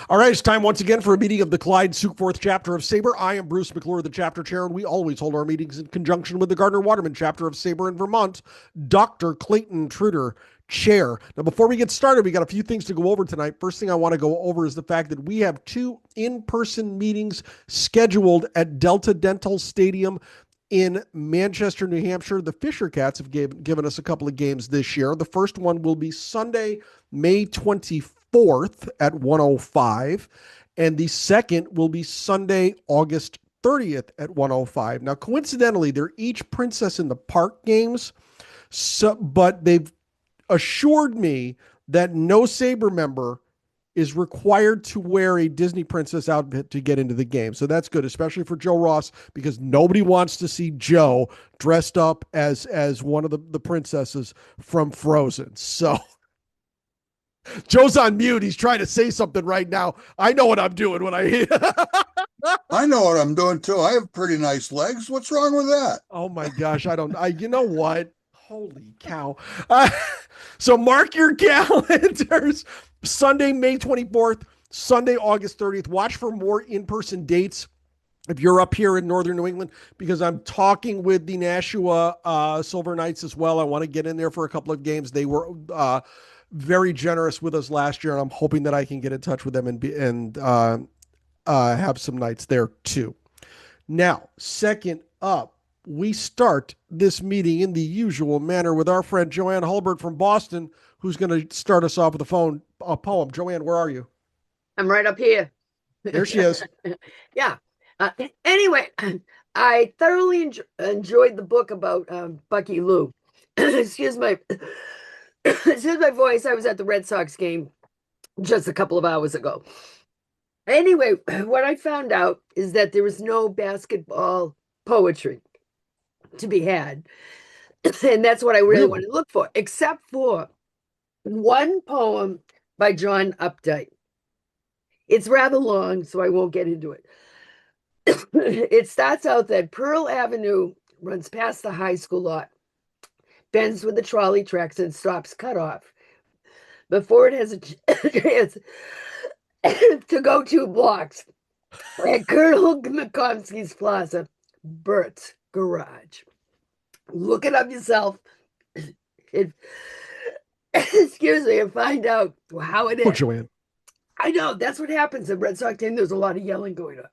All right, it's time once again for a meeting of the Clyde Sukeforth chapter of Sabre. I am Bruce McClure, the chapter chair, and we always hold our meetings in conjunction with the Gardner Waterman chapter of Sabre in Vermont. Dr. Clayton Truder, chair. Now, before we get started, we got a few things to go over tonight. First thing I want to go over is the fact that we have two in-person meetings scheduled at Delta Dental Stadium in Manchester, New Hampshire. The Fisher Cats have given us a couple of games this year. The first one will be Sunday, May 24th at 1:05, and the second will be Sunday, August 30th at 1:05. Now, coincidentally, they're each Princess in the Park games, but they've assured me that no Sabre member is required to wear a Disney princess outfit to get into the game. So that's good, especially for Joe Ross, because nobody wants to see Joe dressed up as one of the princesses from Frozen. So Joe's on mute. He's trying to say something right now. I know what I'm doing when I hear. I know what I'm doing too. I have pretty nice legs. What's wrong with that? Oh my gosh. You know what? Holy cow. So mark your calendars. Sunday, May 24th, Sunday, August 30th. Watch for more in-person dates if you're up here in northern New England, because I'm talking with the Nashua Silver Knights as well. I want to get in there for a couple of games. They were very generous with us last year, and I'm hoping that I can get in touch with them and have some nights there too. Now, second up, we start this meeting in the usual manner with our friend Joanne Hulbert from Boston, who's going to start us off with a poem. Joanne, where are you? I'm right up here. There she is. Yeah. Anyway, I thoroughly enjoyed the book about Bucky Lou. excuse my voice. I was at the Red Sox game just a couple of hours ago. Anyway, what I found out is that there was no basketball poetry to be had. And that's what I really wanted to look for, except for one poem by John Updike. It's rather long, so I won't get into it. It starts out that Pearl Avenue runs past the high school lot, bends with the trolley tracks, and stops cut off before it has a chance to go 2 blocks at Colonel McComsky's Plaza, Bert's Garage. Look it up yourself. Excuse me, and find out how it is. Oh, Joanne. I know, that's what happens at Red Sox game. There's a lot of yelling going on.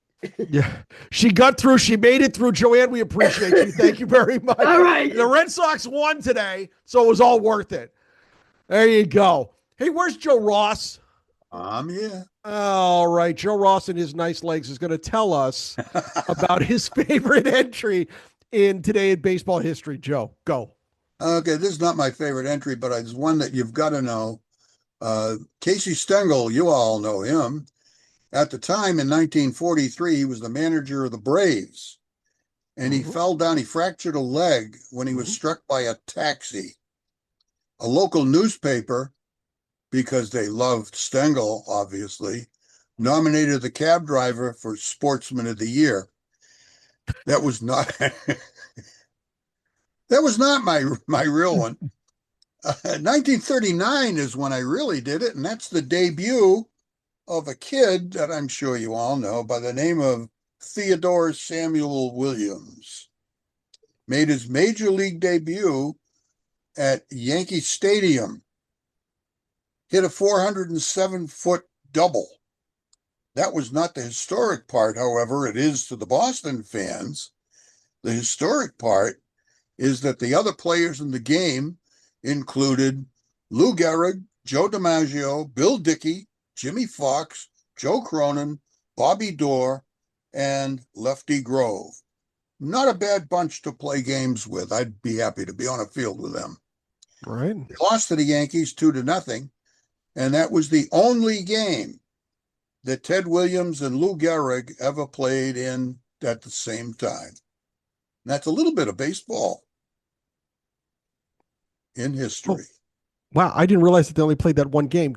Yeah, she got through. She made it through. Joanne, we appreciate you. Thank you very much. All right. The Red Sox won today, so it was all worth it. There you go. Hey, where's Joe Ross? Yeah. All right. Joe Ross and his nice legs is going to tell us about his favorite entry in today in baseball history. Joe, go. Okay, this is not my favorite entry, but it's one that you've got to know. Casey Stengel, you all know him. At the time in 1943, he was the manager of the Braves, and he fell down. He fractured a leg when he was struck by a taxi. A local newspaper, because they loved Stengel, obviously, nominated the cab driver for Sportsman of the Year. That was not my real one. 1939 is when I really did it, and that's the debut of a kid that I'm sure you all know by the name of Theodore Samuel Williams. Made his major league debut at Yankee Stadium. Hit a 407-foot double. That was not the historic part, however, it is to the Boston fans. The historic part is that the other players in the game included Lou Gehrig, Joe DiMaggio, Bill Dickey, Jimmy Fox, Joe Cronin, Bobby Doerr, and Lefty Grove. Not a bad bunch to play games with. I'd be happy to be on a field with them. Right. They lost to the Yankees 2-0, and that was the only game that Ted Williams and Lou Gehrig ever played in at the same time. And that's a little bit of baseball in history. Oh, wow, I didn't realize that they only played that one game.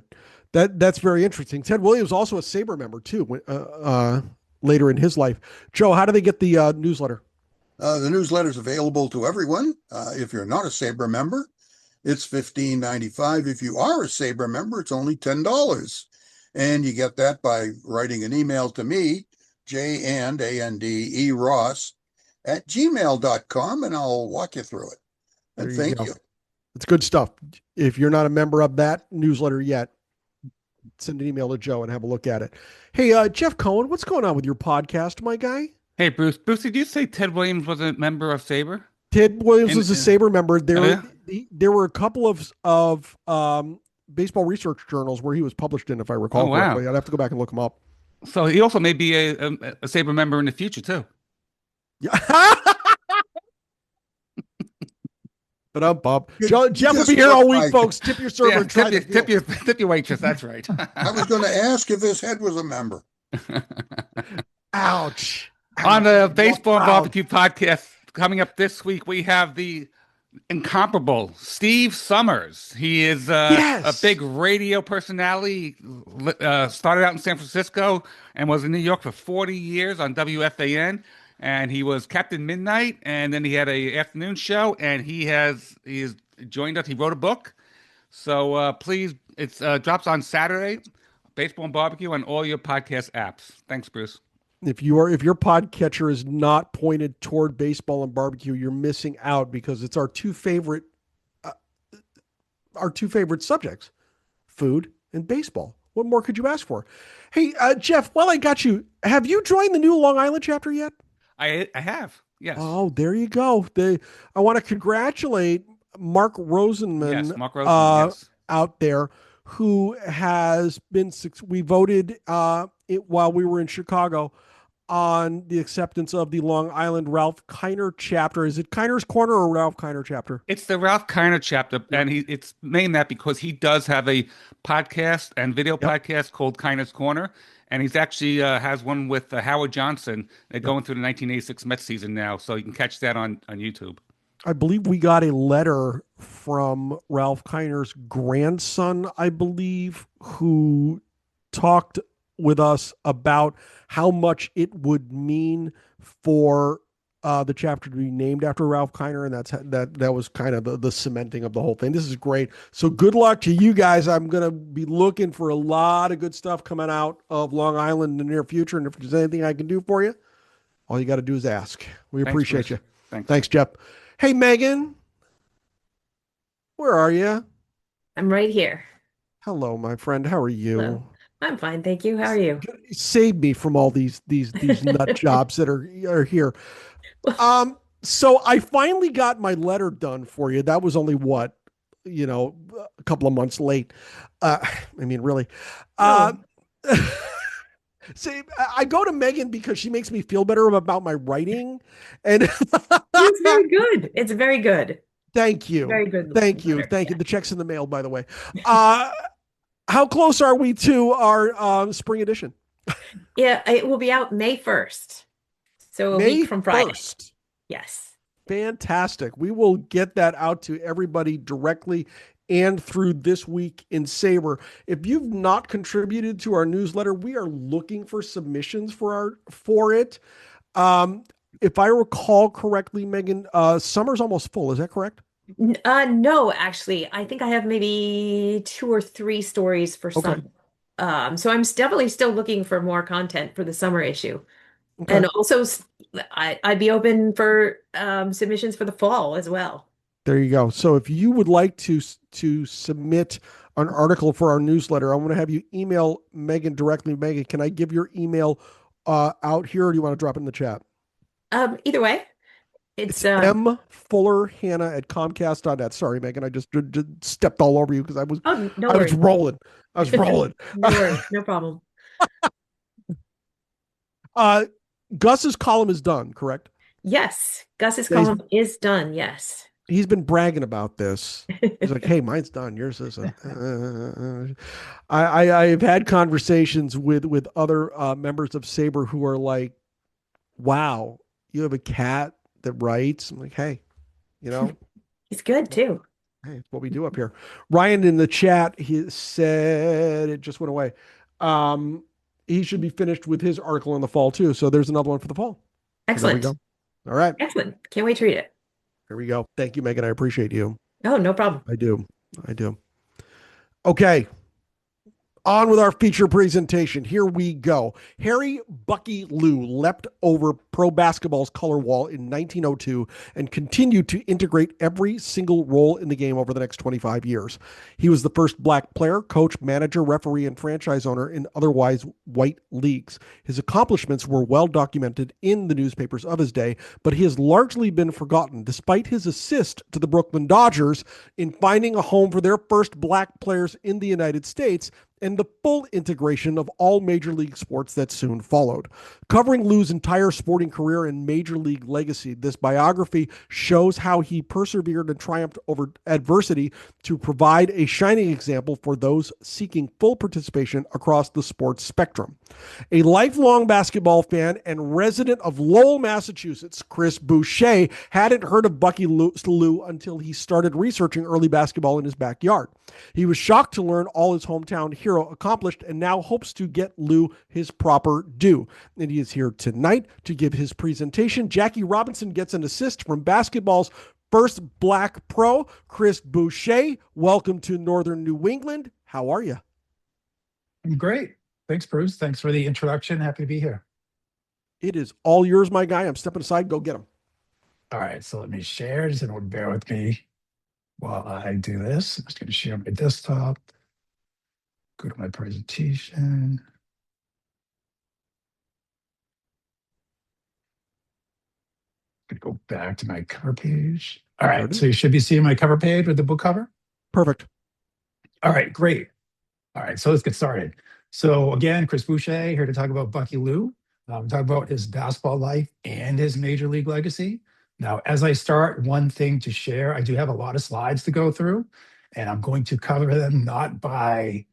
That's very interesting. Ted Williams also a Sabre member too. Later in his life, Joe, how do they get the newsletter? The newsletter is available to everyone. If you're not a Sabre member, it's $15.95. If you are a Sabre member, it's only $10. And you get that by writing an email to me, Ross at gmail.com, and I'll walk you through it. And thank you. It's good stuff. If you're not a member of that newsletter yet, send an email to Joe and have a look at it. Hey, Jeff Cohen, what's going on with your podcast, my guy? Hey, Bruce. Bruce, did you say Ted Williams was a member of SABR? Ted Williams was a SABR member. There were a couple of baseball research journals where he was published in, if I recall correctly. I'd have to go back and look him up. So he also may be a SABR member in the future, too. Yeah. But Jeff will be here all week, folks. Tip your server. And try tip your waitress. That's right. I was going to ask if his head was a member. Ouch. On the Baseball and Barbecue podcast coming up this week, we have the incomparable Steve Summers. He is a big radio personality. Started out in San Francisco and was in New York for 40 years on WFAN. And he was Captain Midnight, and then he had an afternoon show, and he has joined us. He wrote a book. So please, it drops on Saturday, Baseball and Barbecue on all your podcast apps. Thanks, Bruce. If your podcatcher is not pointed toward baseball and barbecue, you're missing out, because it's our two favorite subjects, food and baseball. What more could you ask for? Hey, Jeff, while I got you, have you joined the new Long Island chapter yet? I have, yes. Oh, there you go. I want to congratulate Mark Rosenman, yes, Mark Rosenman, yes, out there, who has been. We voted while we were in Chicago on the acceptance of the Long Island Ralph Kiner chapter. Is it Kiner's Corner or Ralph Kiner chapter? It's the Ralph Kiner chapter, and it's named that because he does have a podcast and video podcast called Kiner's Corner, and he's actually has one with Howard Johnson. They're going through the 1986 Mets season now, so you can catch that on YouTube. I believe we got a letter from Ralph Kiner's grandson, I believe, who talked with us about how much it would mean for the chapter to be named after Ralph Kiner, and that was kind of the cementing of the whole thing. This is great. So good luck to you guys. I'm going to be looking for a lot of good stuff coming out of Long Island in the near future, and if there's anything I can do for you, all you got to do is ask. We appreciate you. Thanks, Jeff. Hey, Megan, where are you? I'm right here. Hello, my friend. How are you? Hello. I'm fine, thank you. How are you? Save me from all these nut jobs that are here. So I finally got my letter done for you. That was only a couple of months late. I mean, really. See, I go to Megan because she makes me feel better about my writing, and it's very good. It's very good. Thank you. Very good. Thank you. Thank you. The check's in the mail, by the way. How close are we to our spring edition? Yeah, it will be out May 1st. So a week from Friday. 1st. Yes. Fantastic. We will get that out to everybody directly and through this week in SABR. If you've not contributed to our newsletter, we are looking for submissions for it. If I recall correctly, Megan, summer's almost full. Is that correct? No, actually, I think I have maybe 2 or 3 stories for some. So I'm definitely still looking for more content for the summer issue. Okay. And also, I'd be open for submissions for the fall as well. There you go. So if you would like to submit an article for our newsletter, I want to have you email Megan directly. Megan, can I give your email out here, or do you want to drop it in the chat? Either way. It's mfullerhannah@comcast.net. Sorry, Megan, I just stepped all over you because I was rolling. I was rolling. No worries, no problem. Gus's column is done, correct? Yes, Gus's column is done. Yes. He's been bragging about this. He's like, "Hey, mine's done. Yours isn't." I've had conversations with other members of SABR who are like, "Wow, you have a cat that writes." I'm like, "Hey, he's good too." Hey, it's what we do up here. Ryan in the chat, he said it just went away. He should be finished with his article in the fall too. So there's another one for the fall. Excellent. So there we go. All right. Excellent. Can't wait to read it. Here we go. Thank you, Megan. I appreciate you. Oh, no problem. I do. Okay. On with our feature presentation. Here we go. Harry Bucky Lew leapt over pro basketball's color wall in 1902 and continued to integrate every single role in the game over the next 25 years. He was the first black player, coach, manager, referee, and franchise owner in otherwise white leagues. His accomplishments were well documented in the newspapers of his day, but he has largely been forgotten despite his assist to the Brooklyn Dodgers in finding a home for their first black players in the United States and the full integration of all major league sports that soon followed. Covering Lew's entire sporting career and major league legacy, this biography shows how he persevered and triumphed over adversity to provide a shining example for those seeking full participation across the sports spectrum. A lifelong basketball fan and resident of Lowell, Massachusetts, Chris Boucher hadn't heard of Bucky Lew until he started researching early basketball in his backyard. He was shocked to learn all his hometown hero accomplished and now hopes to get Lew his proper due. And he is here tonight to give his presentation. Jackie Robinson gets an assist from basketball's first black pro, Chris Boucher. Welcome to Northern New England. How are you? I'm great. Thanks, Bruce. Thanks for the introduction. Happy to be here. It is all yours, my guy. I'm stepping aside. Go get him. All right, so let me share. Just bear with me while I do this. I'm just going to share my desktop. Go to my presentation. I'm going to go back to my cover page. All right, so you should be seeing my cover page with the book cover. Perfect. All right, great. All right, so let's get started. So again, Chris Boucher here to talk about Bucky Lew. Talk about his basketball life and his major league legacy. Now, as I start, one thing to share, I do have a lot of slides to go through, and I'm going to cover them not by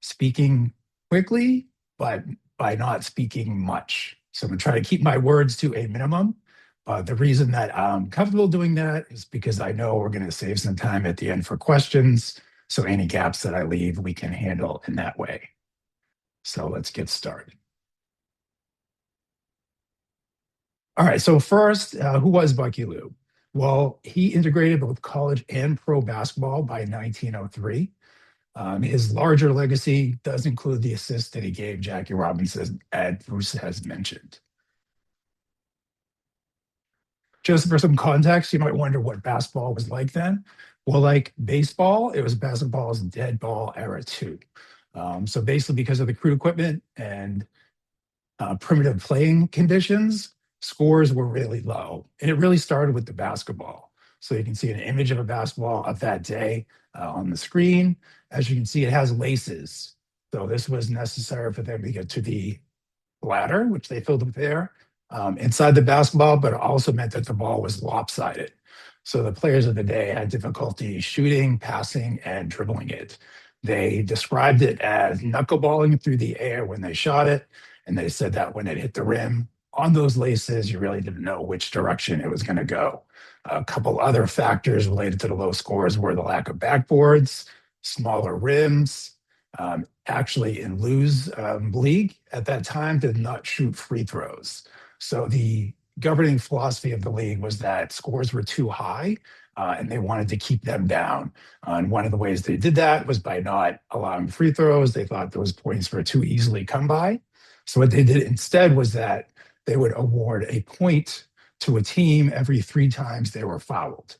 speaking quickly, but by not speaking much. So I'm going to try to keep my words to a minimum. The reason that I'm comfortable doing that is because I know we're going to save some time at the end for questions. So any gaps that I leave, we can handle in that way. So let's get started. All right, so first, who was Bucky Lew? Well, he integrated both college and pro basketball by 1903. His larger legacy does include the assist that he gave Jackie Robinson, as Bruce has mentioned. Just for some context, you might wonder what basketball was like then. Well, like baseball, it was basketball's dead ball era too. So basically because of the crude equipment and primitive playing conditions, scores were really low. And it really started with the basketball. So you can see an image of a basketball of that day on the screen. As you can see, it has laces. So this was necessary for them to get to the ladder, which they filled with air inside the basketball, but it also meant that the ball was lopsided. So the players of the day had difficulty shooting, passing, and dribbling it. They described it as knuckleballing through the air when they shot it. And they said that when it hit the rim on those laces, you really didn't know which direction it was going to go. A couple other factors related to the low scores were the lack of backboards, smaller rims. Actually, in Lew's league at that time, did not shoot free throws. So the governing philosophy of the league was that scores were too high and they wanted to keep them down. And one of the ways they did that was by not allowing free throws. They thought those points were too easily come by. So what they did instead was that they would award a point to a team every 3 times they were fouled.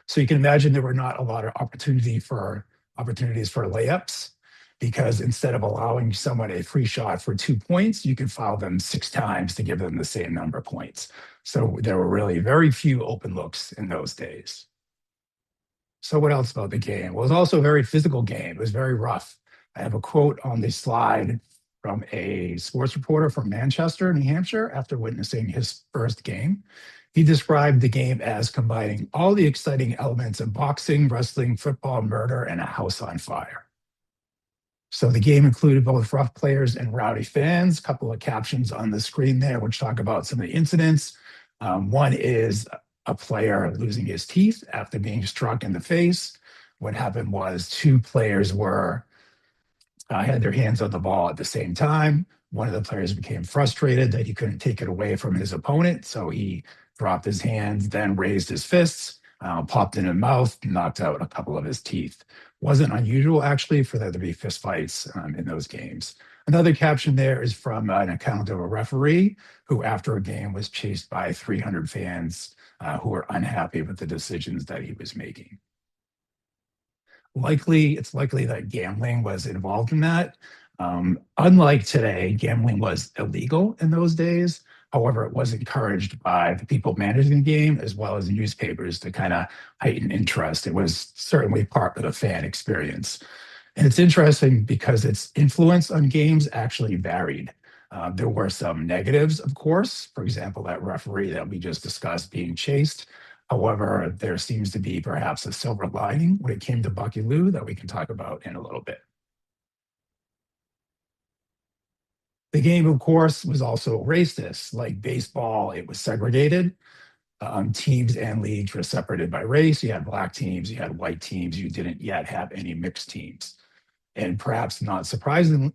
So you can imagine there were not a lot of opportunities for layups, because instead of allowing someone a free shot for 2 points, you could foul them 6 times to give them the same number of points. So there were really very few open looks in those days. So what else about the game? Well, it was also a very physical game. It was very rough. I have a quote on the slide from a sports reporter from Manchester, New Hampshire, after witnessing his first game. He described the game as combining all the exciting elements of boxing, wrestling, football, murder, and a house on fire. So the game included both rough players and rowdy fans. A couple of captions on the screen there, which talk about some of the incidents. One is a player losing his teeth after being struck in the face. What happened was 2 players had their hands on the ball at the same time. One of the players became frustrated that he couldn't take it away from his opponent, so he dropped his hands, then raised his fists, popped in his mouth, knocked out a couple of his teeth. Wasn't unusual, actually, for there to be fistfights in those games. Another caption there is from an account of a referee who, after a game, was chased by 300 fans who were unhappy with the decisions that he was making. It's likely that gambling was involved in that. Unlike today, gambling was illegal in those days. However, it was encouraged by the people managing the game as well as the newspapers to kind of heighten interest. It was certainly part of the fan experience. And it's interesting because its influence on games actually varied. There were some negatives, of course. For example, that referee that we just discussed being chased. However, there seems to be perhaps a silver lining when it came to Bucky Lou that we can talk about in a little bit. The game, of course, was also racist. Like baseball, it was segregated. Teams and leagues were separated by race. You had black teams, you had white teams. You didn't yet have any mixed teams. And perhaps not surprising,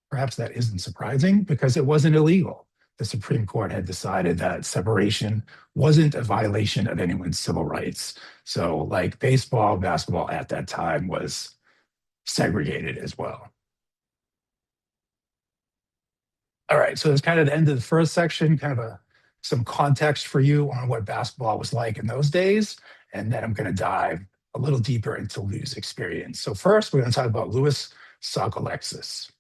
perhaps that isn't surprising because it wasn't illegal. The Supreme Court had decided that separation wasn't a violation of anyone's civil rights. So like baseball, basketball at that time was segregated as well. All right, so it's kind of the end of the first section, kind of some context for you on what basketball was like in those days. And then I'm going to dive a little deeper into Lou's experience. So first, we're going to talk about Louis Sockalexis.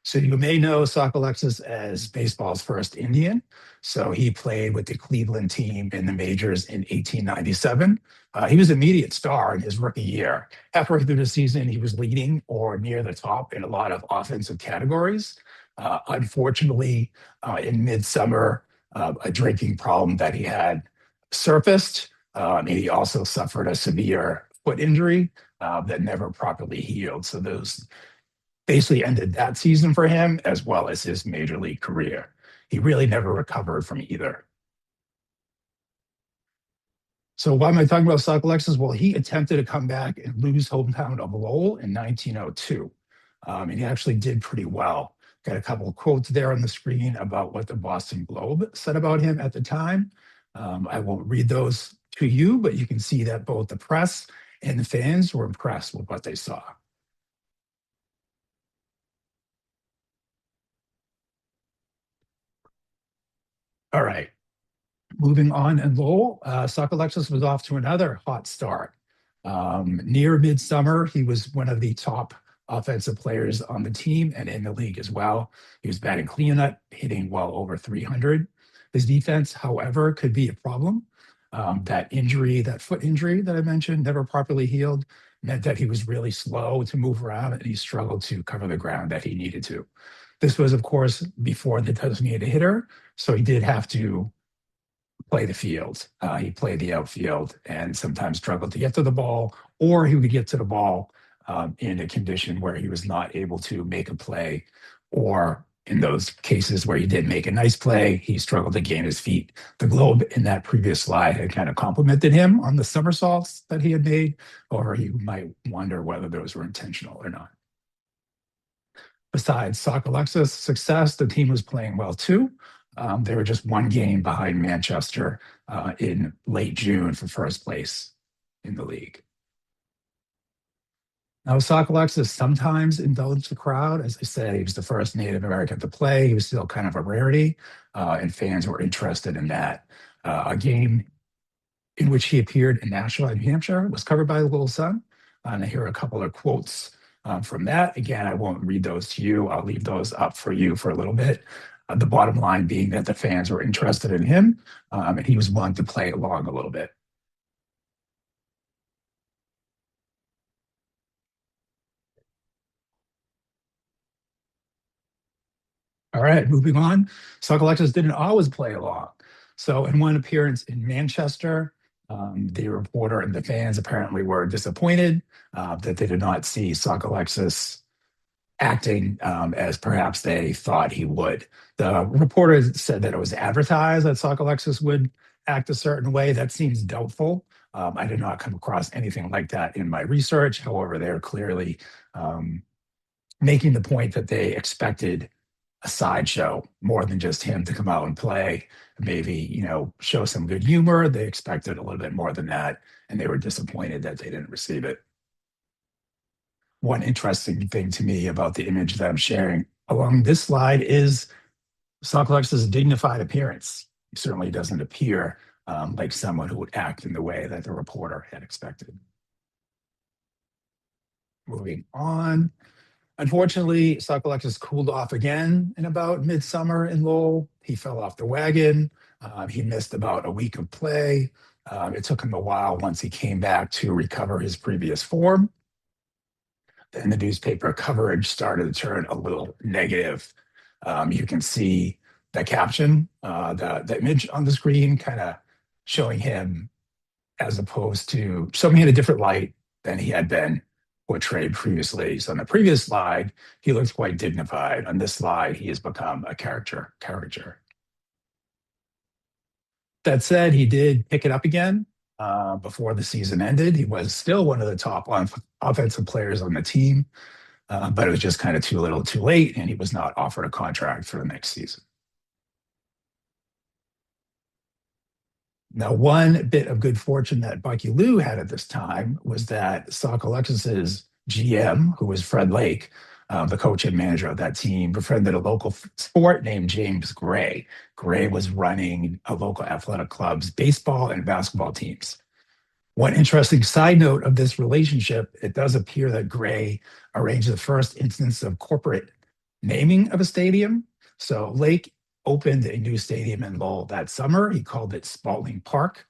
So you may know Sockalexis as baseball's first Indian. So he played with the Cleveland team in the majors in 1897. He was an immediate star in his rookie year. Halfway through the season, he was leading or near the top in a lot of offensive categories. Unfortunately, in midsummer, a drinking problem that he had surfaced. And he also suffered a severe foot injury that never properly healed. So those basically ended that season for him as well as his major league career. He really never recovered from either. So why am I talking about Sockalexis? Well, he attempted to come back in Lou's hometown of Lowell in 1902. And he actually did pretty well. Got a couple of quotes there on the screen about what the Boston Globe said about him at the time. I won't read those to you, but you can see that both the press and the fans were impressed with what they saw. All right, moving on in Lowell, Sockalexis was off to another hot start. Near midsummer, he was one of the top offensive players on the team and in the league as well. He was batting cleanup, hitting well over 300. His defense, however, could be a problem. That foot injury that I mentioned, never properly healed, meant that he was really slow to move around and he struggled to cover the ground that he needed to. This was, of course, before the designated hitter, so he did have to play the field. He played the outfield and sometimes struggled to get to the ball, or he would get to the ball in a condition where he was not able to make a play, or in those cases where he did make a nice play, he struggled to gain his feet. The Globe in that previous slide had kind of complimented him on the somersaults that he had made, or you might wonder whether those were intentional or not. Besides Sockalexis' success, the team was playing well too. They were just one game behind Manchester in late June for first place in the league. Now, Sockalexis sometimes indulged the crowd. As I said, he was the first Native American to play. He was still kind of a rarity, and fans were interested in that. A game in which he appeared in Nashua, New Hampshire, was covered by the Little Sun. And I hear a couple of quotes from that. Again, I won't read those to you. I'll leave those up for you for a little bit. The bottom line being that the fans were interested in him, and he was willing to play along a little bit. All right, moving on. Sockalexis didn't always play along. So in one appearance in Manchester, the reporter and the fans apparently were disappointed that they did not see Sockalexis acting as perhaps they thought he would. The reporter said that it was advertised that Sockalexis would act a certain way. That seems doubtful. I did not come across anything like that in my research. However, they're clearly making the point that they expected a sideshow more than just him to come out and play, maybe, show some good humor. They expected a little bit more than that, and they were disappointed that they didn't receive it. one interesting thing to me about the image that I'm sharing along this slide is Socklex's dignified appearance. He certainly doesn't appear like someone who would act in the way that the reporter had expected. Moving on. Unfortunately, Socklex's cooled off again in about midsummer in Lowell. He fell off the wagon. He missed about a week of play. It took him a while once he came back to recover his previous form. Then the newspaper coverage started to turn a little negative. You can see the caption, the image on the screen, kind of showing him as opposed to showing him in a different light than he had been portrayed previously. So on the previous slide, he looks quite dignified. On this slide, he has become a caricature. That said, he did pick it up again before the season ended. He was still one of the top offensive players on the team, but it was just kind of too little too late, and he was not offered a contract for the next season. Now, one bit of good fortune that Bucky Lou had at this time was that Sauk Alexis's GM, who was Fred Lake, the coach and manager of that team, befriended a local sport named James Gray. Gray was running a local athletic club's baseball and basketball teams. One interesting side note of this relationship, it does appear that Gray arranged the first instance of corporate naming of a stadium. So Lake opened a new stadium in Lowell that summer. He called it Spalding Park.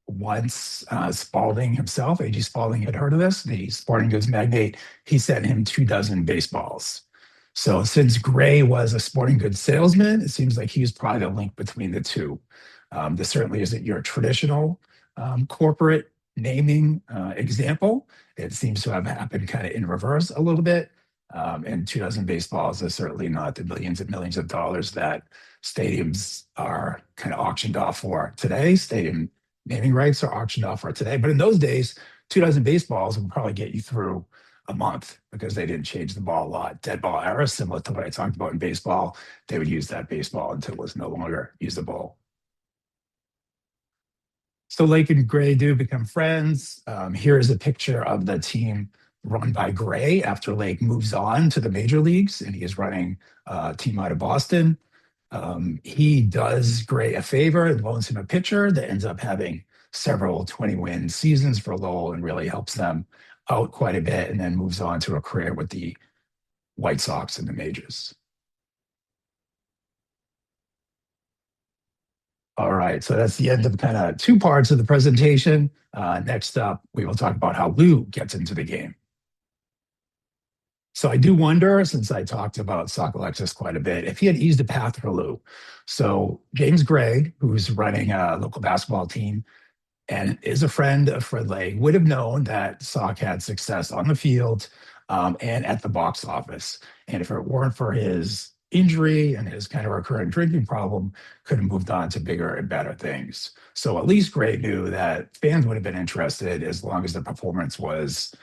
Once Spalding himself, A.G. Spalding, had heard of this, the sporting goods magnate, he sent him 24 baseballs. So since Gray was a sporting goods salesman, it seems like he was probably the link between the two. This certainly isn't your traditional corporate naming example. It seems to have happened kind of in reverse a little bit. And 24 baseballs is certainly not the millions and millions of dollars that stadiums are kind of auctioned off for today. Stadium naming rights are auctioned off for today. But in those days, 24 baseballs would probably get you through a month because they didn't change the ball a lot. Dead ball era, similar to what I talked about in baseball, they would use that baseball until it was no longer usable. So Lake and Gray do become friends. Here is a picture of the team run by Gray after Lake moves on to the major leagues, and he is running a team out of Boston. He does Gray a favor and loans him a pitcher that ends up having several 20-win seasons for Lowell and really helps them out quite a bit, and then moves on to a career with the White Sox in the majors. All right, so that's the end of kind of two parts of the presentation. Next up, we will talk about how Lou gets into the game. So I do wonder, since I talked about Sauk Alexis quite a bit, if he had eased the path for Lou. So James Gray, who's running a local basketball team and is a friend of Fred Lake, would have known that Sauk had success on the field and at the box office. And if it weren't for his injury and his kind of recurrent drinking problem, could have moved on to bigger and better things. So at least Gray knew that fans would have been interested as long as the performance was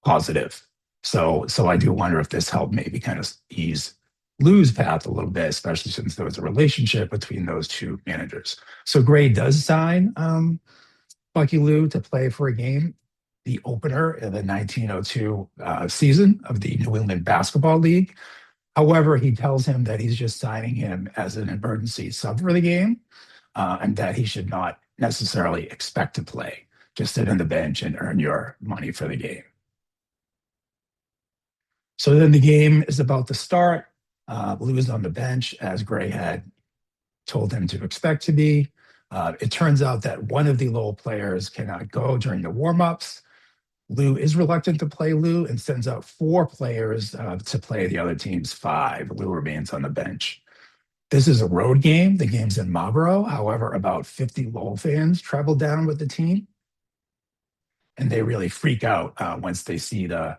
positive. So I do wonder if this helped maybe kind of ease Lou's path a little bit, especially since there was a relationship between those two managers. So Gray does sign Bucky Lou to play for a game, the opener in the 1902 season of the New England Basketball League. However, he tells him that he's just signing him as an emergency sub for the game, and that he should not necessarily expect to play. Just sit on the bench and earn your money for the game. So then the game is about to start. Lou is on the bench, as Gray had told him to expect to be. It turns out that one of the Lowell players cannot go during the warm-ups. Lou is reluctant to play Lou and sends out 4 players to play the other team's 5. Lou remains on the bench. This is a road game. The game's in Marlboro. However, about 50 Lowell fans travel down with the team. And they really freak out once they see the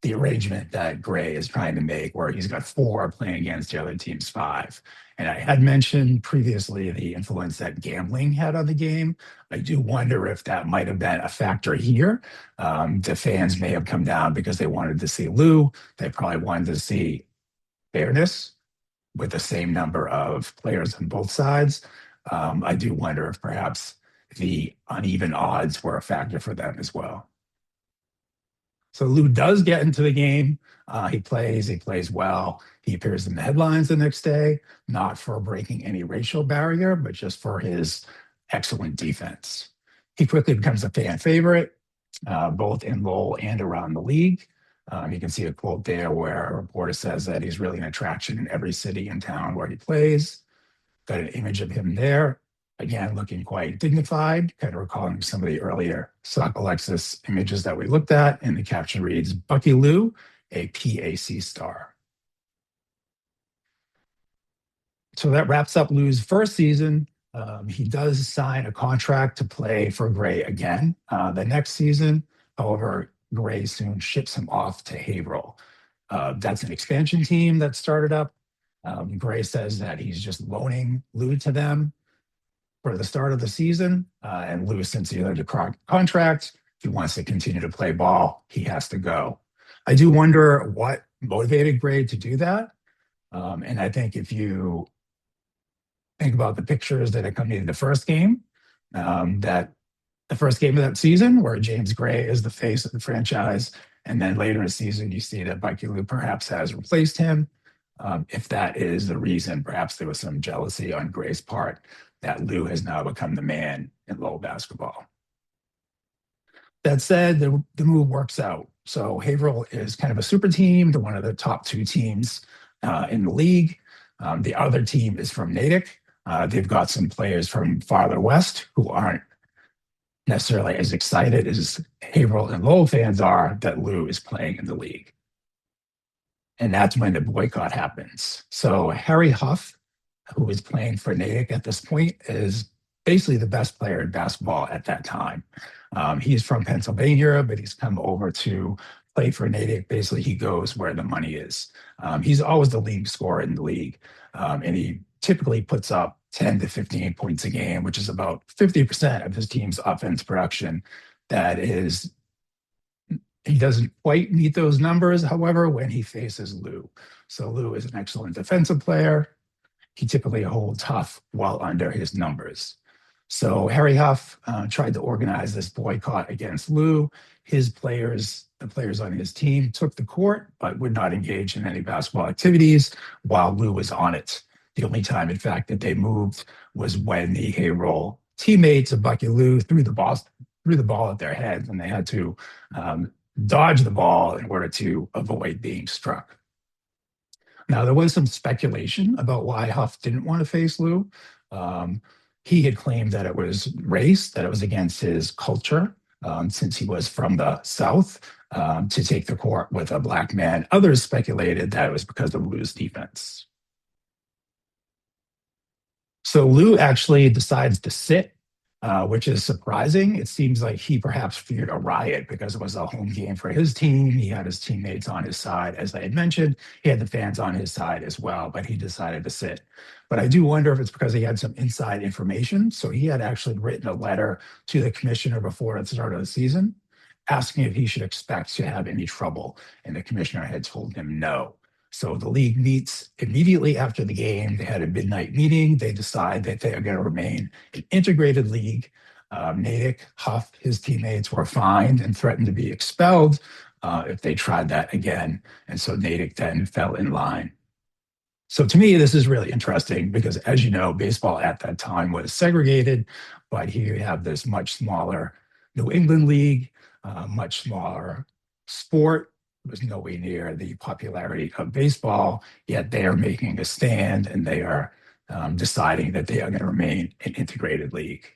arrangement that Gray is trying to make, where he's got 4 playing against the other team's 5. And I had mentioned previously the influence that gambling had on the game. I do wonder if that might have been a factor here. The fans may have come down because they wanted to see Lou. They probably wanted to see fairness with the same number of players on both sides. I do wonder if perhaps the uneven odds were a factor for them as well. So Lou does get into the game. He plays well. He appears in the headlines the next day, not for breaking any racial barrier, but just for his excellent defense. He quickly becomes a fan favorite, both in Lowell and around the league. You can see a quote there where a reporter says that he's really an attraction in every city and town where he plays. Got an image of him there, again, looking quite dignified, kind of recalling some of the earlier Sock Alexis images that we looked at. And the caption reads, Bucky Lou, a PAC star. So that wraps up Lou's first season. He does sign a contract to play for Gray again the next season. However, Gray soon ships him off to Haverhill. That's an expansion team that started up. Gray says that he's just loaning Lou to them for the start of the season. And Lou, since he had a contract, if he wants to continue to play ball, he has to go. I do wonder what motivated Gray to do that. And I think if you think about the pictures that accompanied the first game, that the first game of that season where James Gray is the face of the franchise, and then later in the season, you see that Bucky Lou perhaps has replaced him. If that is the reason, perhaps there was some jealousy on Gray's part that Lou has now become the man in Lowell basketball. That said, the move works out. So Haverhill is kind of a super team. They're one of the top two teams in the league. The other team is from Natick. They've got some players from farther west who aren't necessarily as excited as Haverhill and Lowell fans are that Lou is playing in the league. And that's when the boycott happens. So Harry Huff, who is playing for Natick at this point, is basically the best player in basketball at that time. He's from Pennsylvania, but he's come over to play for Natick. Basically, he goes where the money is. He's always the leading scorer in the league, and he typically puts up 10 to 15 points a game, which is about 50% of his team's offense production. That is, he doesn't quite meet those numbers, however, when he faces Lou. So Lou is an excellent defensive player. He typically holds Huff well under his numbers. So Harry Huff tried to organize this boycott against Lou. The players on his team took the court, but would not engage in any basketball activities while Lou was on it. The only time, in fact, that they moved was when the Haverhill teammates of Bucky Lou threw the ball at their heads, and they had to dodge the ball in order to avoid being struck. Now, there was some speculation about why Huff didn't want to face Lou. He had claimed that it was race, that it was against his culture, since he was from the South, to take the court with a black man. Others speculated that it was because of Lou's defense. So Lou actually decides to sit, which is surprising. It seems like he perhaps feared a riot because it was a home game for his team. He had his teammates on his side, as I had mentioned. He had the fans on his side as well, but he decided to sit. But I do wonder if it's because he had some inside information. So he had actually written a letter to the commissioner before the start of the season, asking if he should expect to have any trouble. And the commissioner had told him no. So the league meets immediately after the game. They had a midnight meeting. They decide that they are going to remain an integrated league. Natick, Huff, his teammates were fined and threatened to be expelled if they tried that again. And so Natick then fell in line. So to me, this is really interesting because, as you know, baseball at that time was segregated, but here you have this much smaller New England league, much smaller sport. Was nowhere near the popularity of baseball, yet they are making a stand and they are deciding that they are going to remain an integrated league.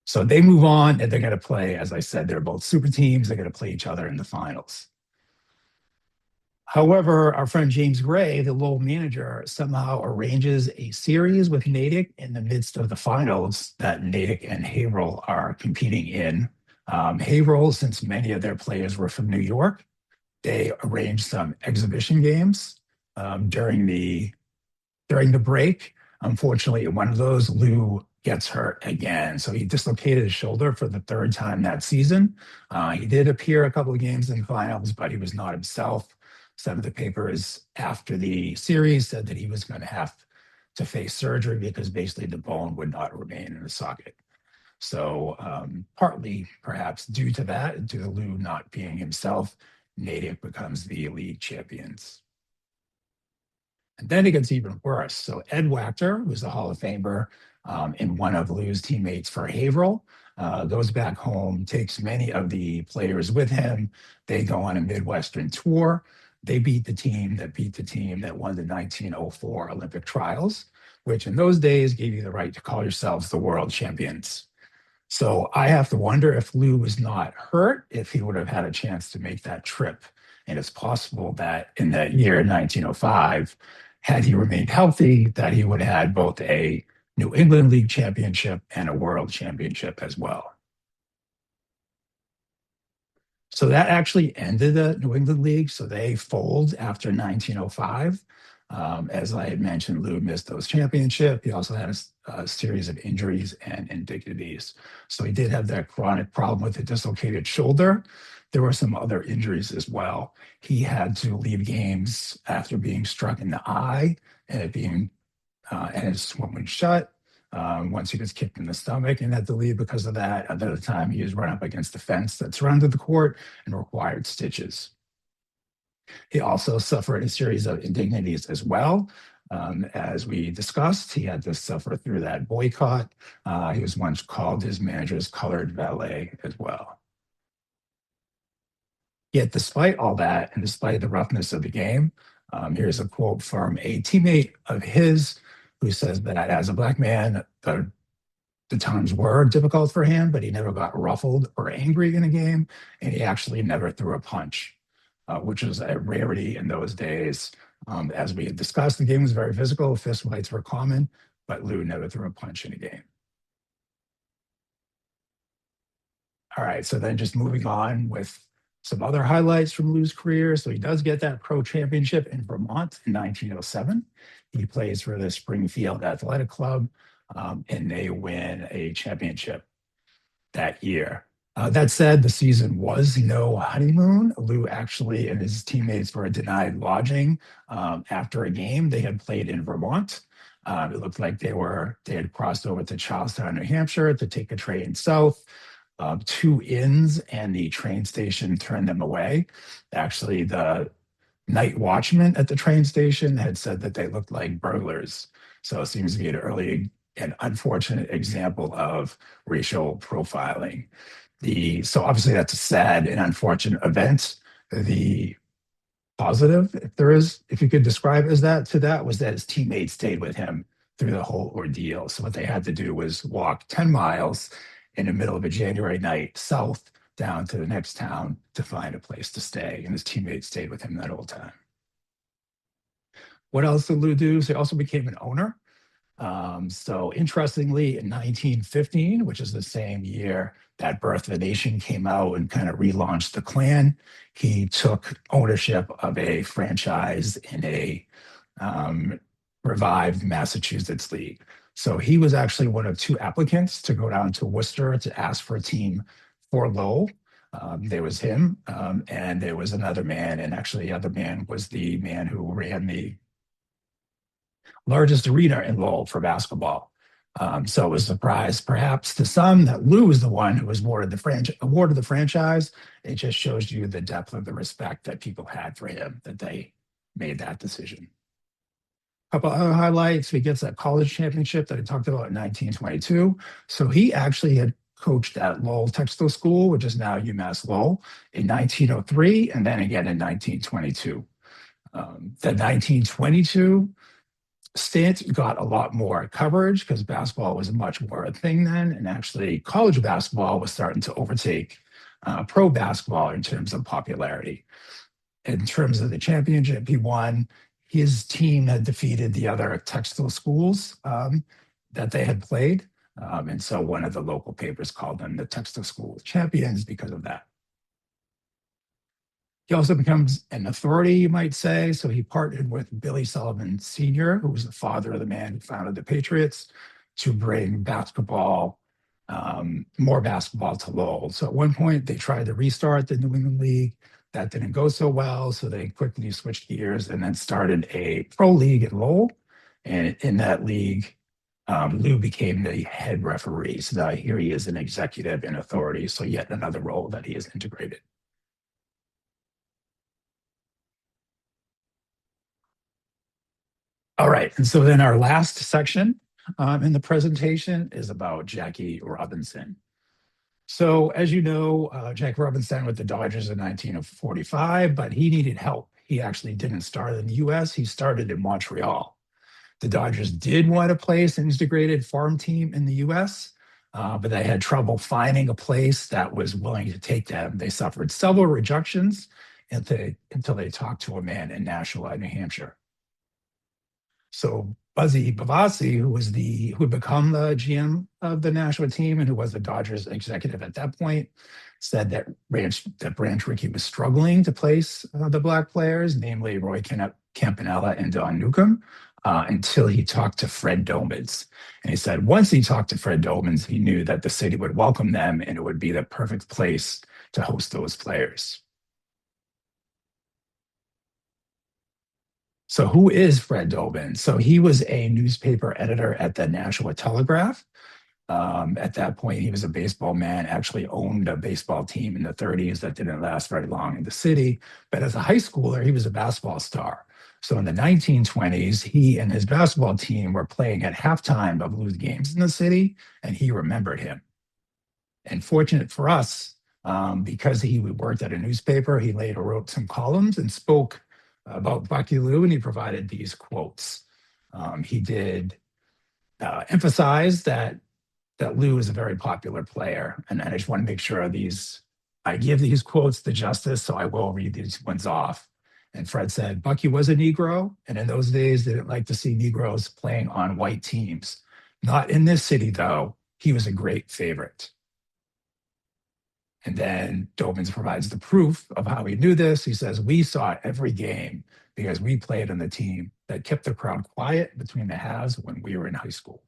So they move on and they're going to play, as I said, they're both super teams. They're going to play each other in the finals. However, our friend James Gray, the Lowell manager, somehow arranges a series with Natick in the midst of the finals that Natick and Haverhill are competing in. Haverhill, since many of their players were from New York, they arranged some exhibition games during the break. Unfortunately, in one of those, Lou gets hurt again. So he dislocated his shoulder for the third time that season. He did appear a couple of games in the finals, but he was not himself. Some of the papers after the series said that he was going to have to face surgery because basically the bone would not remain in the socket. So partly perhaps due to that, due to Lou not being himself, Natick becomes the league champions. And then it gets even worse. So Ed Wachter, who's a Hall of Famer and one of Lou's teammates for Haverhill, goes back home, takes many of the players with him. They go on a Midwestern tour. They beat the team that won the 1904 Olympic trials, which in those days gave you the right to call yourselves the world champions. So I have to wonder if Lou was not hurt, if he would have had a chance to make that trip. And it's possible that in that year, 1905, had he remained healthy, that he would have had both a New England League championship and a world championship as well. So that actually ended the New England League. So they fold after 1905. As I had mentioned, Lou missed those championships. He also had a series of injuries and indignities. So he did have that chronic problem with a dislocated shoulder. There were some other injuries as well. He had to leave games after being struck in the eye and it being and his swim went shut. Once he was kicked in the stomach and had to leave because of that. At the time, he was run up against the fence that surrounded the court and required stitches. He also suffered a series of indignities as well. As we discussed, he had to suffer through that boycott. He was once called his manager's colored valet as well. Yet despite all that, and despite the roughness of the game, here's a quote from a teammate of his who says that as a Black man, the times were difficult for him, but he never got ruffled or angry in a game, and he actually never threw a punch, which was a rarity in those days. As we had discussed, the game was very physical. Fist fights were common, but Lou never threw a punch in a game. All right, so then just moving on with some other highlights from Lou's career. So he does get that pro championship in Vermont in 1907. He plays for the Springfield Athletic Club, and they win a championship that year. That said, the season was no honeymoon. Lou actually and his teammates were denied lodging after a game they had played in Vermont. It looked like they had crossed over to Charlestown, New Hampshire to take a train south. 2 inns and the train station turned them away. Actually, the night watchman at the train station had said that they looked like burglars. So it seems to be an unfortunate example of racial profiling. So obviously that's a sad and unfortunate event. The positive, if you could describe was that his teammates stayed with him through the whole ordeal. So what they had to do was walk 10 miles in the middle of a January night south down to the next town to find a place to stay. And his teammates stayed with him that whole time. What else did Lou do? So he also became an owner. So interestingly, in 1915, which is the same year that Birth of a Nation came out and kind of relaunched the Klan, he took ownership of a franchise in a revived Massachusetts league. So he was actually one of 2 applicants to go down to Worcester to ask for a team for Lowell. There was him, and there was another man, and actually the other man was the man who ran the largest arena in Lowell for basketball. So it was a surprise, perhaps, to some that Lou was the one who was awarded the franchise. It just shows you the depth of the respect that people had for him, that they made that decision. A couple other highlights. He gets that college championship that I talked about in 1922. So he actually had coached at Lowell Textile School, which is now UMass Lowell, in 1903, and then again in 1922. The 1922 stint got a lot more coverage because basketball was much more a thing then, and actually college basketball was starting to overtake pro basketball in terms of popularity. In terms of the championship he won, his team had defeated the other textile schools that they had played. And so one of the local papers called them the textile school champions because of that. He also becomes an authority, you might say. So he partnered with Billy Sullivan Sr., who was the father of the man who founded the Patriots, to bring basketball, more basketball to Lowell. So at one point, they tried to restart the New England League. That didn't go so well, so they quickly switched gears and then started a pro league at Lowell. And in that league, Lou became the head referee. So now here he is an executive in authority. So yet another role that he has integrated. All right. And so then our last section in the presentation is about Jackie Robinson. So as you know, Jackie Robinson with the Dodgers in 1945, but he needed help. He actually didn't start in the US. He started in Montreal. The Dodgers did want to place an integrated farm team in the US, but they had trouble finding a place that was willing to take them. They suffered several rejections until they talked to a man in Nashua, New Hampshire. So Buzzy Bavasi, who had become the GM of the Nashua team and who was the Dodgers executive at that point, said that Branch Rickey was struggling to place the black players, namely Roy Campanella and Don Newcomb, until he talked to Fred Domans. And he said once he talked to Fred Domans, he knew that the city would welcome them and it would be the perfect place to host those players. So who is Fred Domans? So he was a newspaper editor at the Nashua Telegraph. At that point, he was a baseball man, actually owned a baseball team in the 30s that didn't last very long in the city. But as a high schooler, he was a basketball star. So in the 1920s, he and his basketball team were playing at halftime of Lou's games in the city, and he remembered him. And fortunate for us, because he worked at a newspaper, he later wrote some columns and spoke about Bucky Lou, and he provided these quotes. He did emphasize that Lou is a very popular player, and I just want to make sure I give these quotes the justice, so I will read these ones off. And Fred said, Bucky was a Negro, and in those days, they didn't like to see Negroes playing on white teams. Not in this city, though. He was a great favorite. And then Domans provides the proof of how he knew this. He says, we saw every game because we played on the team that kept the crowd quiet between the halves when we were in high school.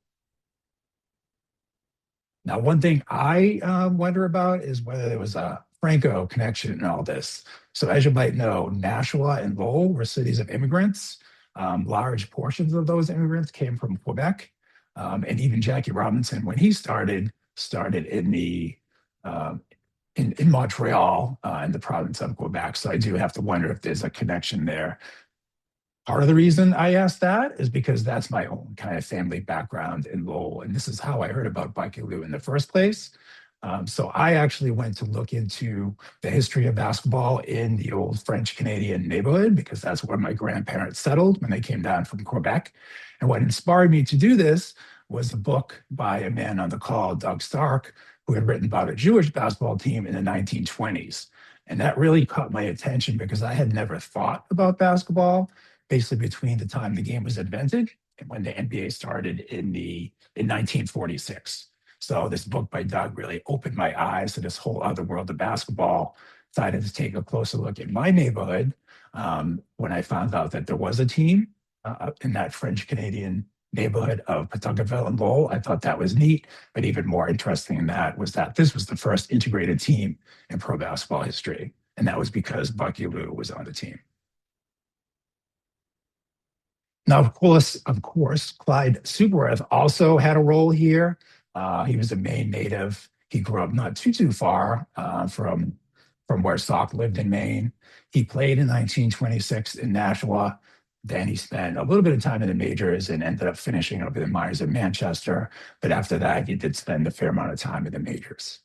Now, one thing I wonder about is whether there was a Franco connection in all this. So as you might know, Nashua and Lowell were cities of immigrants. Large portions of those immigrants came from Quebec. And even Jackie Robinson, when he started in Montreal, in the province of Quebec. So I do have to wonder if there's a connection there. Part of the reason I asked that is because that's my own kind of family background in Lowell. And this is how I heard about Bucky Lou in the first place. So I actually went to look into the history of basketball in the old French Canadian neighborhood because that's where my grandparents settled when they came down from Quebec. And what inspired me to do this was a book by a man on the call, Doug Stark, who had written about a Jewish basketball team in the 1920s. And that really caught my attention because I had never thought about basketball basically between the time the game was invented and when the NBA started in 1946. So this book by Doug really opened my eyes to this whole other world of basketball. Decided to take a closer look at my neighborhood when I found out that there was a team in that French Canadian neighborhood of Pawtucketville and Lowell. I thought that was neat, but even more interesting than that was that this was the first integrated team in pro basketball history, and that was because Bucky Lou was on the team. Now, of course, Clyde Sukeforth also had a role here. He was a Maine native. He grew up not too far from where Salk lived in Maine. He played in 1926 in Nashua. Then he spent a little bit of time in the majors and ended up finishing up in the minors in Manchester. But after that, he did spend a fair amount of time in the majors.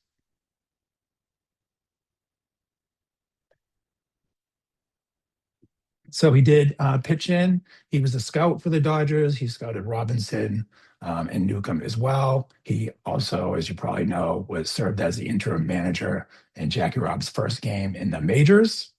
So he did pitch in. He was a scout for the Dodgers. He scouted Robinson and Newcomb as well. He also, as you probably know, served as the interim manager in Jackie Rob's first game in the majors.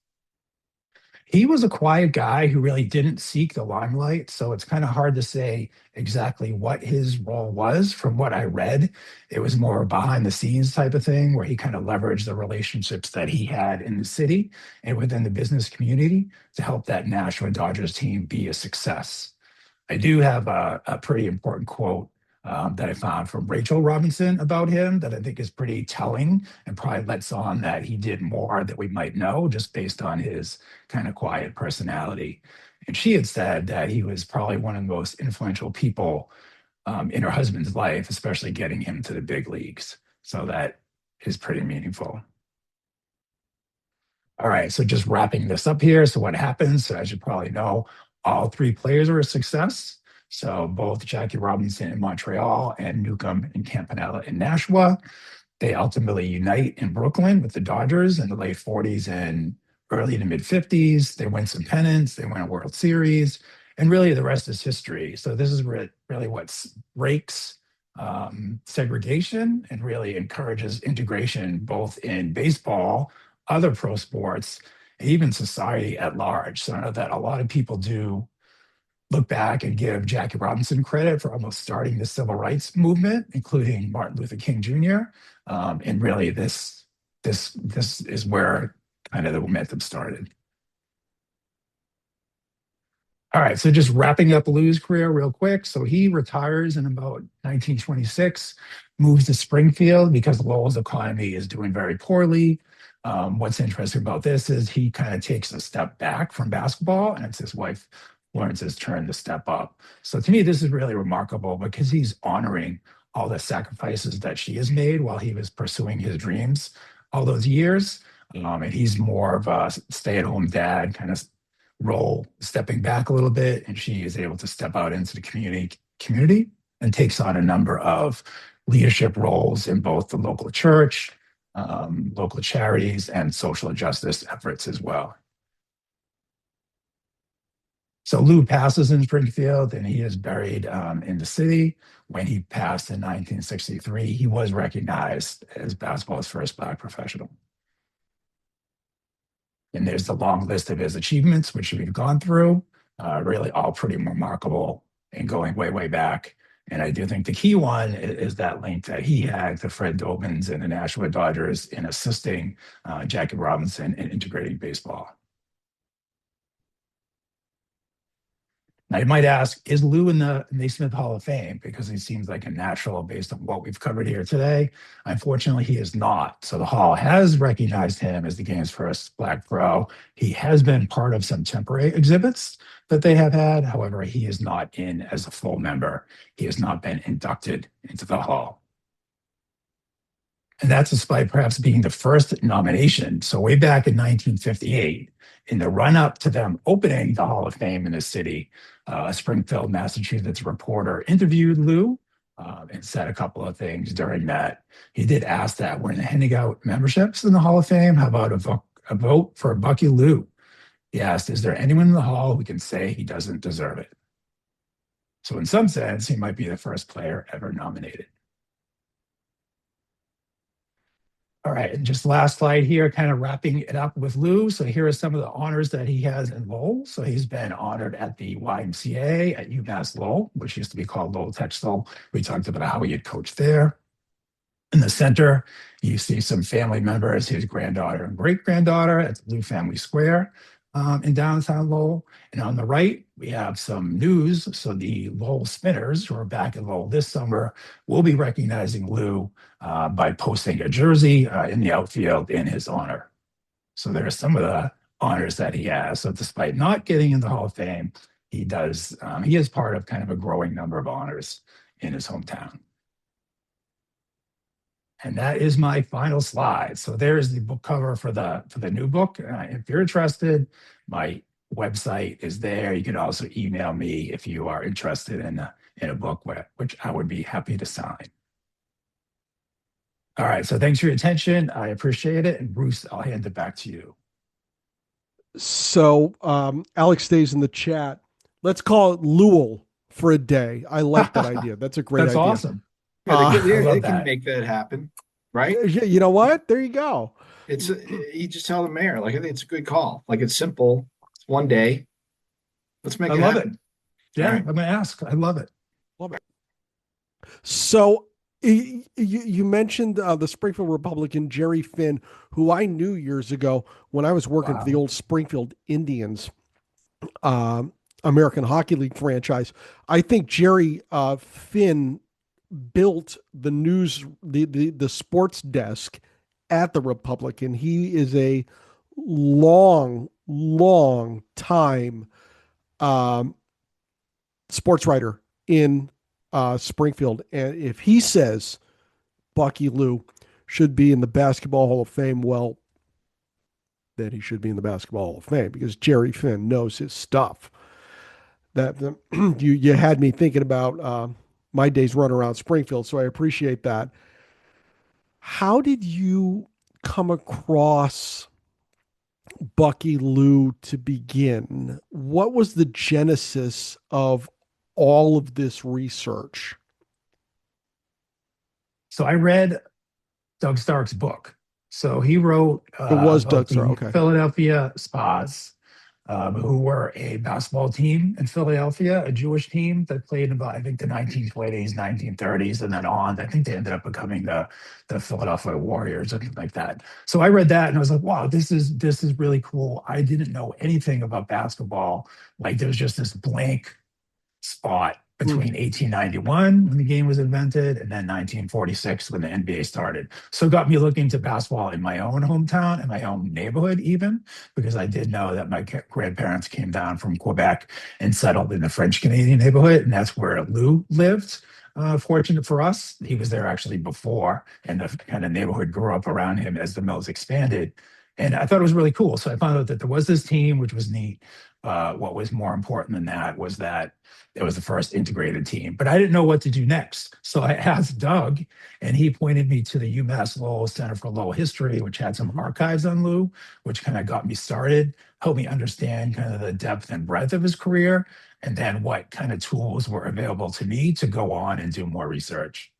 He was a quiet guy who really didn't seek the limelight, so it's kind of hard to say exactly what his role was. From what I read, it was more behind the scenes type of thing where he kind of leveraged the relationships that he had in the city and within the business community to help that Nashua Dodgers team be a success. I do have a pretty important quote that I found from Rachel Robinson about him that I think is pretty telling and probably lets on that he did more that we might know just based on his kind of quiet personality. And she had said that he was probably one of the most influential people in her husband's life, especially getting him to the big leagues. So that is pretty meaningful. All right, so just wrapping this up here. So what happens? So as you probably know, all three players were a success. So both Jackie Robinson in Montreal and Newcomb and Campanella in Nashua. They ultimately unite in Brooklyn with the Dodgers in the late 40s and early to mid 50s. They win some pennants, they win a World Series, and really the rest is history. So this is really what breaks segregation and really encourages integration both in baseball, other pro sports, and even society at large. So I know that a lot of people do look back and give Jackie Robinson credit for almost starting the civil rights movement, including Martin Luther King Jr. And really, this is where kind of the momentum started. All right, so just wrapping up Lou's career real quick. So he retires in about 1926, moves to Springfield because Lowell's economy is doing very poorly. What's interesting about this is he kind of takes a step back from basketball, and it's his wife Lawrence's turn to step up. So to me, this is really remarkable because he's honoring all the sacrifices that she has made while he was pursuing his dreams all those years. And he's more of a stay-at-home dad kind of role, stepping back a little bit, and she is able to step out into the community and takes on a number of leadership roles in both the local church, local charities, and social justice efforts as well. So Lou passes in Springfield, and he is buried in the city. When he passed in 1963, he was recognized as basketball's first Black professional. And there's the long list of his achievements, which we've gone through, really all pretty remarkable and going way, way back. And I do think the key one is that link that he had to Fred Dobins and the Nashua Dodgers in assisting Jackie Robinson in integrating baseball. Now, you might ask, is Lou in the Naismith Hall of Fame? Because he seems like a natural based on what we've covered here today. Unfortunately, he is not. So the Hall has recognized him as the game's first Black pro. He has been part of some temporary exhibits that they have had. However, he is not in as a full member. He has not been inducted into the Hall. And that's despite perhaps being the first nomination. So way back in 1958, in the run-up to them opening the Hall of Fame in the city, a Springfield, Massachusetts reporter interviewed Lou and said a couple of things during that. He did ask that when handing out memberships in the Hall of Fame, how about a vote for Bucky Lou? He asked, is there anyone in the Hall who can say he doesn't deserve it? So in some sense, he might be the first player ever nominated. All right, and just last slide here, kind of wrapping it up with Lou. So here are some of the honors that he has in Lowell. So he's been honored at the YMCA at UMass Lowell, which used to be called Lowell Textile. We talked about how he had coached there. In the center, you see some family members, his granddaughter and great-granddaughter at the Lou Family Square in downtown Lowell. And on the right, we have some news. So the Lowell Spinners, who are back in Lowell this summer, will be recognizing Lou by posting a jersey in the outfield in his honor. So there are some of the honors that he has. So despite not getting in the Hall of Fame, he is part of kind of a growing number of honors in his hometown. And that is my final slide. So there's the book cover for the new book. If you're interested, my website is there. You can also email me if you are interested in a book, which I would be happy to sign. All right, so thanks for your attention. I appreciate it. And Bruce, I'll hand it back to you. So Alex stays in the chat. Let's call it Lowell for a day. I like that idea. That's a great idea. That's awesome. Yeah, they can make that happen, right? You know what? There you go. You just tell the mayor, like, I think it's a good call. Like, it's simple. It's one day. Let's make it happen. It. Yeah, right. I'm going to ask. I love it. Love it. So you mentioned the Springfield Republican, Gerry Finn, who I knew years ago when I was working for the old Springfield Indians, American Hockey League franchise. I think Gerry Finn built the news, the sports desk at the Republican. He is a long time sports writer in Springfield. And if he says Bucky Lou should be in the Basketball Hall of Fame, well, then he should be in the Basketball Hall of Fame because Gerry Finn knows his stuff. That you had me thinking about my days run around Springfield, so I appreciate that. How did you come across Bucky Lou to begin? What was the genesis of all of this research? So I read Doug Stark's book. So he wrote It was about Doug Stark, the okay. Philadelphia Spas, who were a basketball team in Philadelphia, a Jewish team that played about, I think, the 1920s, 1930s, and then on. I think they ended up becoming the Philadelphia Warriors, something like that. So I read that and I was like, wow, this is really cool. I didn't know anything about basketball. Like there was just this blank spot between 1891 when the game was invented and then 1946 when the NBA started. So it got me looking to basketball in my own hometown and my own neighborhood even, because I did know that my grandparents came down from Quebec and settled in the French Canadian neighborhood, and that's where Lou lived. Fortunate for us, he was there actually before, and the kind of neighborhood grew up around him as the mills expanded. And I thought it was really cool. So I found out that there was this team, which was neat. What was more important than that was that it was the first integrated team, but I didn't know what to do next. So I asked Doug, and he pointed me to the UMass Lowell Center for Lowell History, which had some archives on Lou, which kind of got me started, helped me understand kind of the depth and breadth of his career, and then what kind of tools were available to me to go on and do more research.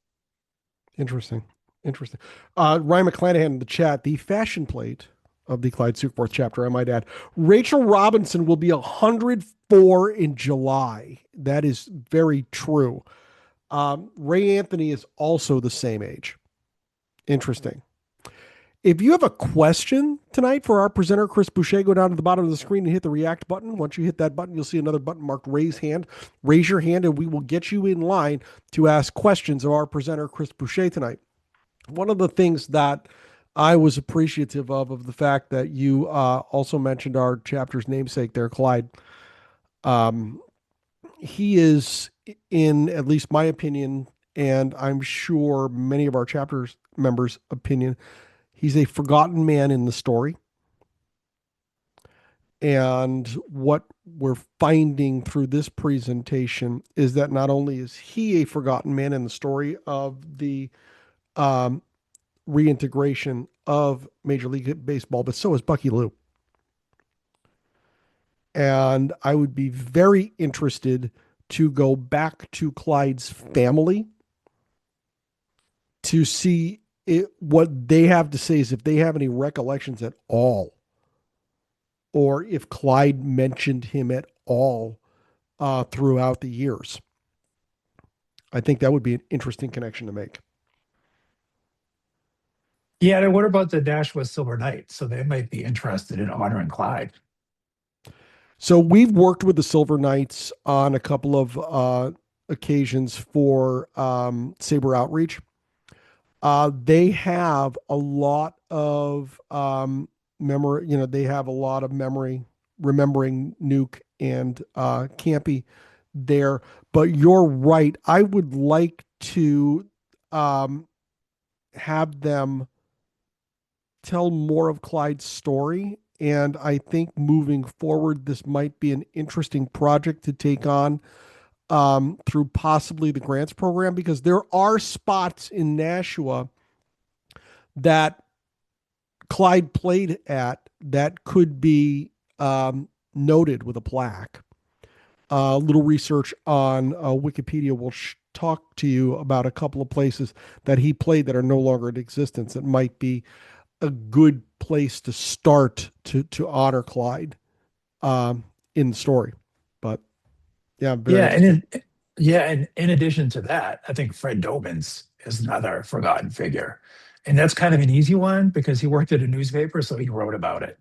Interesting. Ryan McClanahan in the chat, the fashion plate of the Clyde Sukeforth chapter, I might add. Rachel Robinson will be 104 in July. That is very true. Ray Anthony is also the same age. Interesting. If you have a question tonight for our presenter, Chris Boucher, go down to the bottom of the screen and hit the react button. Once you hit that button, you'll see another button marked raise hand. Raise your hand and we will get you in line to ask questions of our presenter, Chris Boucher, tonight. One of the things that I was appreciative of the fact that you also mentioned our chapter's namesake there, Clyde. He is, in at least my opinion, and I'm sure many of our chapter's members' opinion, he's a forgotten man in the story. And what we're finding through this presentation is that not only is he a forgotten man in the story of the reintegration of Major League Baseball, but so is Bucky Lou. And I would be very interested to go back to Clyde's family to see what they have to say, is if they have any recollections at all, or if Clyde mentioned him at all throughout the years. I think that would be an interesting connection to make. Yeah, and what about the Nashua Silver Knights? So they might be interested in honoring Clyde. So we've worked with the Silver Knights on a couple of occasions for Saber Outreach. They have a lot of memory, they have a lot of memory, remembering Nuke and Campy there. But you're right. I would like to have them tell more of Clyde's story. And I think moving forward, this might be an interesting project to take on through possibly the grants program, because there are spots in Nashua that Clyde played at that could be noted with a plaque. A little research on Wikipedia will talk to you about a couple of places that he played that are no longer in existence. It might be a good place to start to honor Clyde in the story. But yeah, and in addition to that, I think Fred Dobbins is another forgotten figure, and that's kind of an easy one because he worked at a newspaper, so he wrote about it.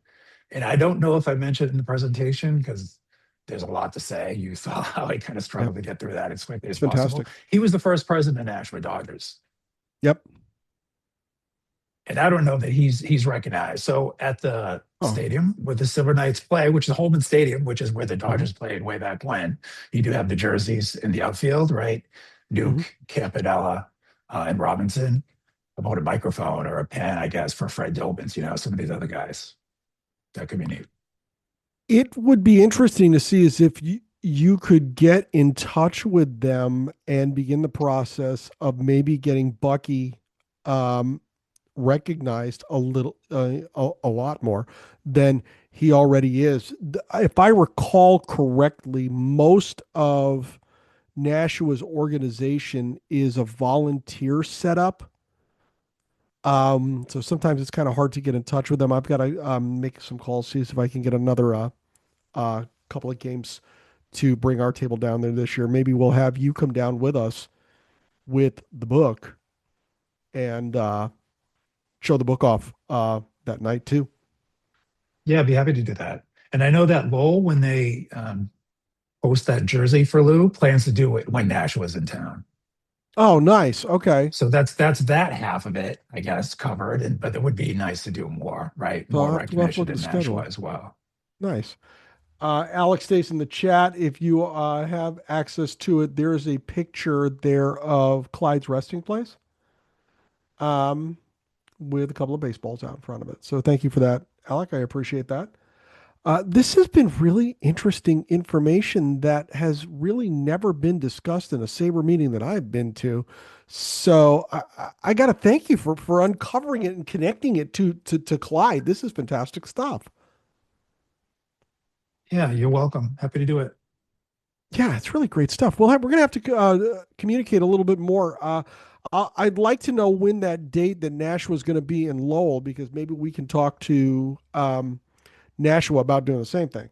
And I don't know if I mentioned it in the presentation because there's a lot to say. You saw how I kind of struggled to get through that as quickly as possible. He was the first president of the Nashua Dodgers. Yep. And I don't know that he's recognized. So at the stadium where the Silver Knights play, which is Holman Stadium, which is where the Dodgers played way back when, you do have the jerseys in the outfield, right? Nuke, Campanella, and Robinson about a microphone or a pen, I guess, for Fred Dobins, some of these other guys. That could be neat. It would be interesting to see as if you could get in touch with them and begin the process of maybe getting Bucky recognized a little, a lot more than he already is. If I recall correctly, most of Nashua's organization is a volunteer setup. So sometimes it's kind of hard to get in touch with them. I've got to make some calls, see if I can get another couple of games to bring our table down there this year. Maybe we'll have you come down with us with the book and show the book off that night too. Yeah, I'd be happy to do that. And I know that Lowell, when they post that jersey for Lou, plans to do it when Nash was in town. Oh, nice. Okay. So that's that half of it, I guess, covered. But it would be nice to do more, right? So More recognition than Nashua as well. Nice. Alex stays in the chat. If you have access to it, there is a picture there of Clyde's resting place with a couple of baseballs out in front of it. So thank you for that, Alec. I appreciate that. This has been really interesting information that has really never been discussed in a Sabre meeting that I've been to. So I got to thank you for uncovering it and connecting it to Clyde. This is fantastic stuff. Yeah, you're welcome. Happy to do it. Yeah, it's really great stuff. We're going to have to communicate a little bit more. I'd like to know when that date that Nash was going to be in Lowell, because maybe we can talk to Nashua about doing the same thing.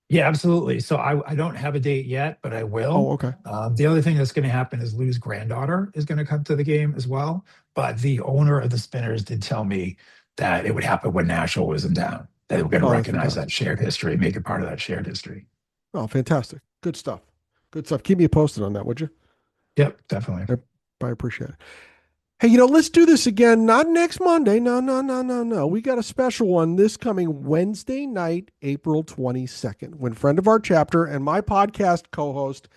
Yeah, absolutely. So I don't have a date yet, but I will. Oh, okay. The other thing that's going to happen is Lou's granddaughter is going to come to the game as well. But the owner of the Spinners did tell me that it would happen when Nashua was in town. They were going to recognize that shared history, make it part of that shared history. Oh, fantastic. Good stuff. Good stuff. Keep me posted on that, would you? Yep, definitely. I appreciate it. Hey, let's do this again. Not next Monday. No. We got a special one this coming Wednesday night, April 22nd, when friend of our chapter and my podcast co-host,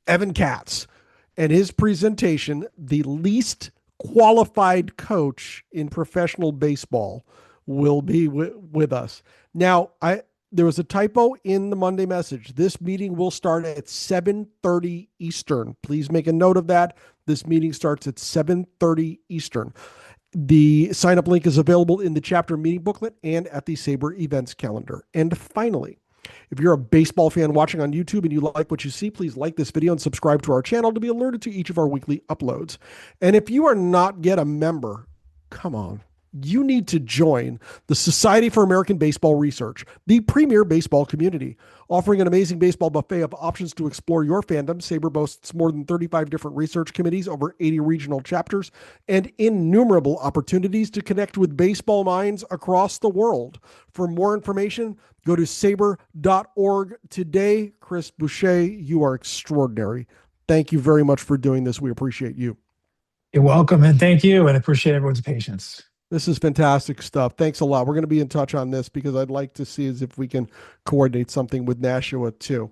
Evan Katz, and his presentation, The Least Qualified Coach in Professional Baseball, will be with us. Now, there was a typo in the Monday message. This meeting will start at 7:30 Eastern. Please make a note of that. This meeting starts at 7:30 Eastern. The sign-up link is available in the chapter meeting booklet and at the Sabre events calendar. And finally, if you're a baseball fan watching on YouTube and you like what you see, please like this video and subscribe to our channel to be alerted to each of our weekly uploads. And if you are not yet a member, come on. You need to join the Society for American Baseball Research, the premier baseball community. Offering an amazing baseball buffet of options to explore your fandom, Sabre boasts more than 35 different research committees, over 80 regional chapters, and innumerable opportunities to connect with baseball minds across the world. For more information, go to sabre.org today. Chris Boucher, you are extraordinary. Thank you very much for doing this. We appreciate you. You're welcome, and thank you, and appreciate everyone's patience. This is fantastic stuff. Thanks a lot. We're going to be in touch on this because I'd like to see as if we can coordinate something with Nashua too.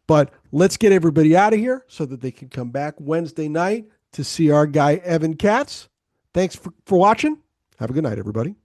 But let's get everybody out of here so that they can come back Wednesday night to see our guy, Evan Katz. Thanks for watching. Have a good night, everybody.